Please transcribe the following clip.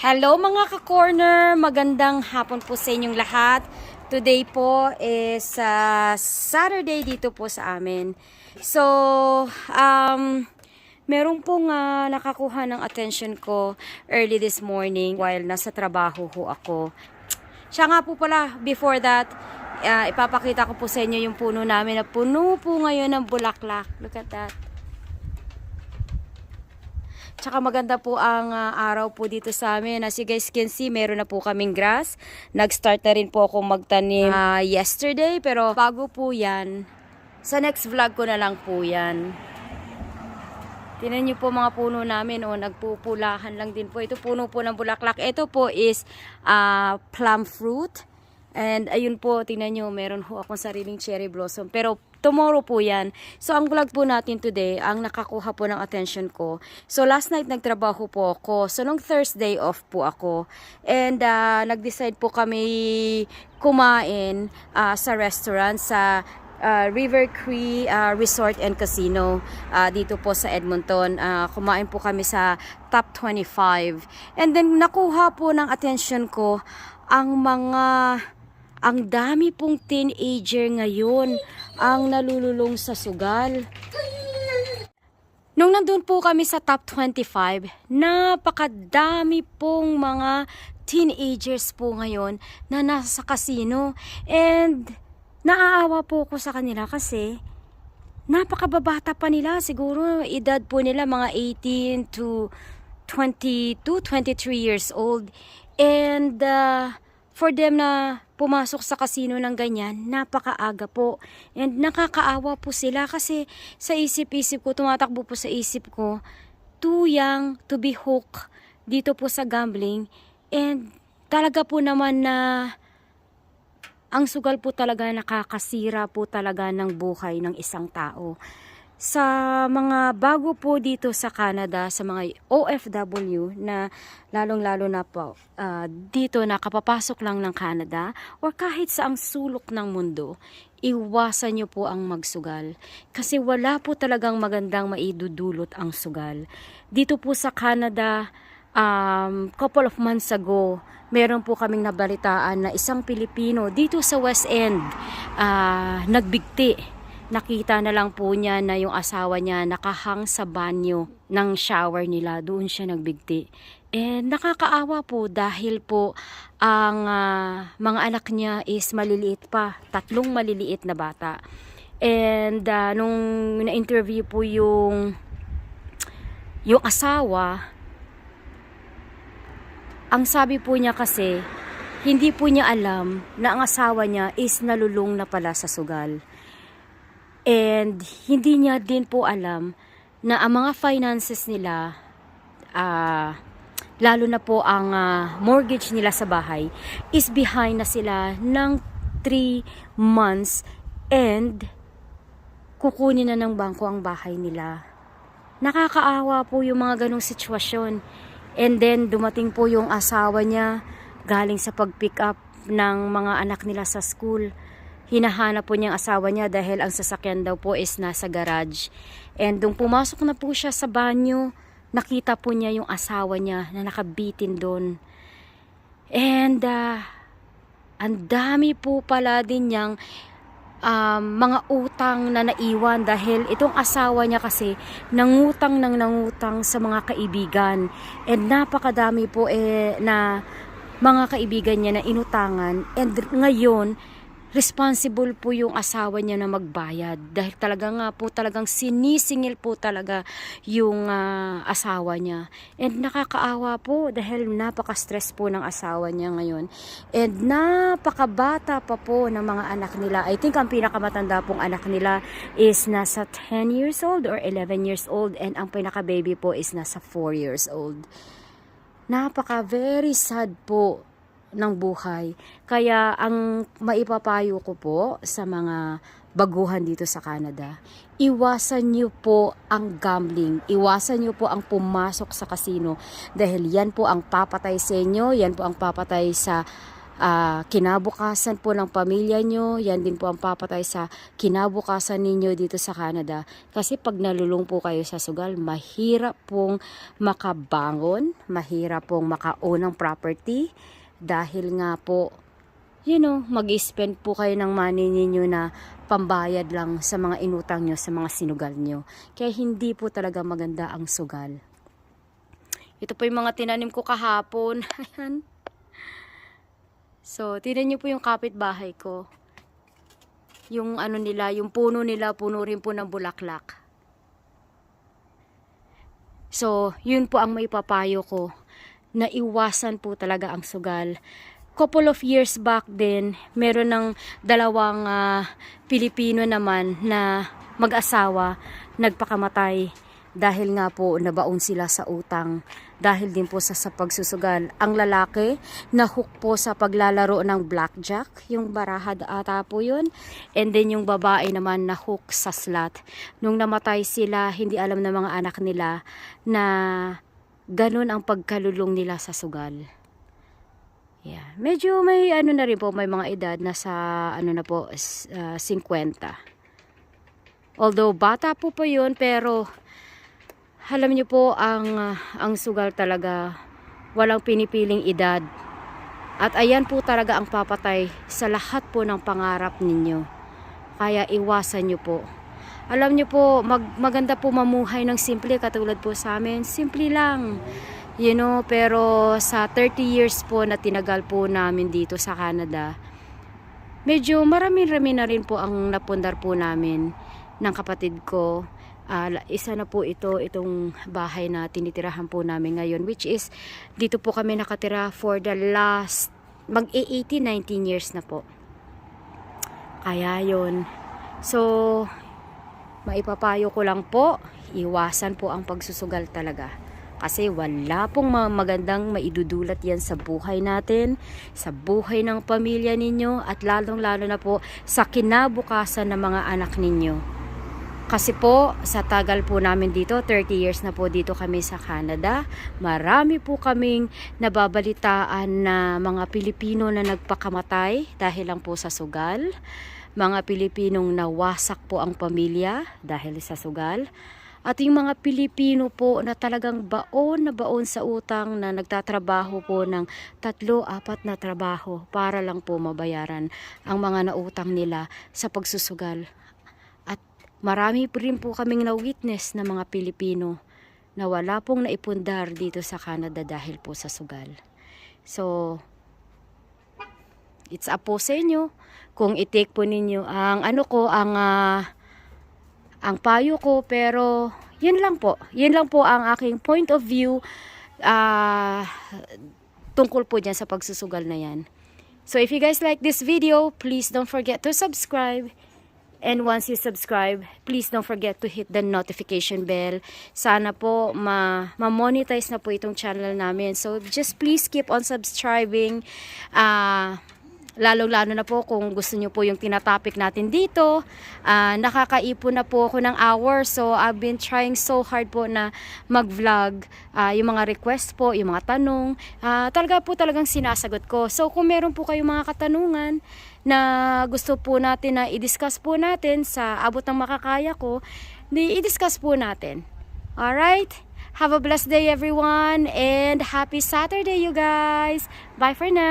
Hello mga ka-corner! Magandang hapon po sa inyong lahat. Today po is Saturday dito po sa amin. So, meron pong nakakuha ng attention ko early this morning while nasa trabaho ho ako. Siya nga po pala, before that, ipapakita ko po sa inyo yung puno namin na puno po ngayon ng bulaklak. Look at that. Tsaka maganda po ang araw po dito sa amin. As you guys can see, meron na po kaming grass. Nag-start na rin po ako magtanim yesterday. Pero bago po yan, sa next vlog ko na lang po yan. Tingnan niyo po mga puno namin. Nagpupulahan lang din po. Ito puno po ng bulaklak. Ito po is plum fruit. And ayun po, tingnan nyo, meron ho akong sariling cherry blossom. Pero tomorrow po yan. So, ang vlog po natin today, ang nakakuha po ng attention ko. So, last night nagtrabaho po ako. So, nung Thursday off po ako. And nag-decide po kami kumain sa restaurant sa River Cree Resort and Casino dito po sa Edmonton. Kumain po kami sa top 25. And then, nakuha po ng attention ko ang dami pong teenager ngayon ang nalululong sa sugal. Nung nandun po kami sa top 25, napakadami pong mga teenagers po ngayon na nasa casino. And naaawa po ko sa kanila kasi napakababata pa nila. Siguro edad po nila mga 18 to 22, 23 years old. And for them na pumasok sa casino ng ganyan, napakaaga po. And nakakaawa po sila kasi sa isip-isip ko, tumatakbo po sa isip ko, too young to be hooked dito po sa gambling. And talaga po naman na ang sugal po talaga nakakasira po talaga ng buhay ng isang tao. Sa mga bago po dito sa Canada, sa mga OFW na lalong-lalo na po dito na kapapasok lang ng Canada or kahit sa ang sulok ng mundo, iwasan nyo po ang magsugal. Kasi wala po talagang magandang maidudulot ang sugal. Dito po sa Canada, couple of months ago, meron po kaming nabalitaan na isang Pilipino dito sa West End nagbigti. Nakita na lang po niya na yung asawa niya nakahang sa banyo ng shower nila. Doon siya nagbigti. And nakakaawa po dahil po ang mga anak niya is maliliit pa. 3 maliliit na bata. And nung na-interview po yung asawa, ang sabi po niya kasi, hindi po niya alam na ang asawa niya is nalulung na pala sa sugal. And hindi niya din po alam na ang mga finances nila, lalo na po ang mortgage nila sa bahay, is behind na sila ng 3 months and kukunin na ng bangko ang bahay nila. Nakakaawa po yung mga ganong sitwasyon. And then dumating po yung asawa niya galing sa pag-pick up ng mga anak nila sa school. Hinahanap po niyang asawa niya dahil ang sasakyan daw po is nasa garage. And nung pumasok na po siya sa banyo, nakita po niya yung asawa niya na nakabitin doon. And ang dami po pala din niyang mga utang na naiwan dahil itong asawa niya kasi nangutang sa mga kaibigan. And napakadami po na mga kaibigan niya na inutangan. And ngayon, responsible po yung asawa niya na magbayad dahil talagang sinisingil po talaga yung asawa niya. And nakakaawa po dahil napaka-stress po ng asawa niya ngayon. And napakabata pa po ng mga anak nila. I think ang pinakamatanda pong anak nila is nasa 10 years old or 11 years old and ang pinaka-baby po is nasa 4 years old. Very sad po ng buhay. Kaya ang maipapayo ko po sa mga baguhan dito sa Canada, iwasan niyo po ang gambling, iwasan niyo po ang pumasok sa casino dahil yan po ang papatay sa inyo, yan po ang papatay sa kinabukasan po ng pamilya nyo. Yan din po ang papatay sa kinabukasan ninyo dito sa Canada. Kasi pag nalulung po kayo sa sugal, mahirap pong makabangon, mahirap pong makaown ng property. Dahil nga po, mag-spend po kayo ng money ninyo na pambayad lang sa mga inutang nyo, sa mga sinugal nyo. Kaya hindi po talaga maganda ang sugal. Ito po yung mga tinanim ko kahapon. Ayan. So, tignan nyo po yung kapitbahay ko. Yung yung puno nila, puno rin po ng bulaklak. So, yun po ang maipapayo ko, na iwasan po talaga ang sugal. Couple of years back din, meron ng dalawang Pilipino naman na mag-asawa, nagpakamatay. Dahil nga po nabaon sila sa utang. Dahil din po sa pagsusugal. Ang lalaki nahook po sa paglalaro ng blackjack. Yung baraha ata po yun. And then yung babae naman nahook sa slot. Nung namatay sila, hindi alam ng mga anak nila na ganun ang pagkalulong nila sa sugal. Yeah. Medyo may na rin po, may mga edad na sa 50. Although bata po yun, pero alam niyo po, ang sugal talaga, walang pinipiling edad. At ayan po talaga ang papatay sa lahat po ng pangarap ninyo. Kaya iwasan niyo po. Alam niyo po, maganda po mamuhay ng simple, katulad po sa amin. Simple lang. Pero sa 30 years po na tinagal po namin dito sa Canada, medyo marami-rami na rin po ang napundar po namin ng kapatid ko. Isa na po itong bahay na tinitirahan po namin ngayon, which is dito po kami nakatira for the last mag-18, 19 years na po. Kaya yun. So, maipapayo ko lang po, iwasan po ang pagsusugal talaga. Kasi wala pong magandang maidudulot yan sa buhay natin, sa buhay ng pamilya ninyo, at lalong-lalo na po sa kinabukasan ng mga anak ninyo. Kasi po, sa tagal po namin dito, 30 years na po dito kami sa Canada, marami po kaming nababalitaan na mga Pilipino na nagpakamatay dahil lang po sa sugal. Mga Pilipinong nawasak po ang pamilya dahil sa sugal. At yung mga Pilipino po na talagang baon na baon sa utang, na nagtatrabaho po ng 3-4 na trabaho para lang po mabayaran ang mga nautang nila sa pagsusugal. Marami rin po kaming na-witness na mga Pilipino na wala pong naipundar dito sa Canada dahil po sa sugal. So, it's up po sa inyo kung i-take po ninyo ang ang payo ko, pero yun lang po. Yun lang po ang aking point of view tungkol po dyan sa pagsusugal na yan. So, if you guys like this video, please don't forget to subscribe. And once you subscribe, please don't forget to hit the notification bell. Sana po ma-monetize na po itong channel namin. So just please keep on subscribing. Lalo-lalo na po kung gusto nyo po yung tinatopic natin dito. Nakakaipon na po ako ng hours. So I've been trying so hard po na mag-vlog. Yung mga request po, yung mga tanong, talagang sinasagot ko. So kung meron po kayong mga katanungan na gusto po natin na i-discuss po natin sa abot ng makakaya ko, i-discuss po natin. Alright? Have a blessed day everyone, and happy Saturday you guys. Bye for now.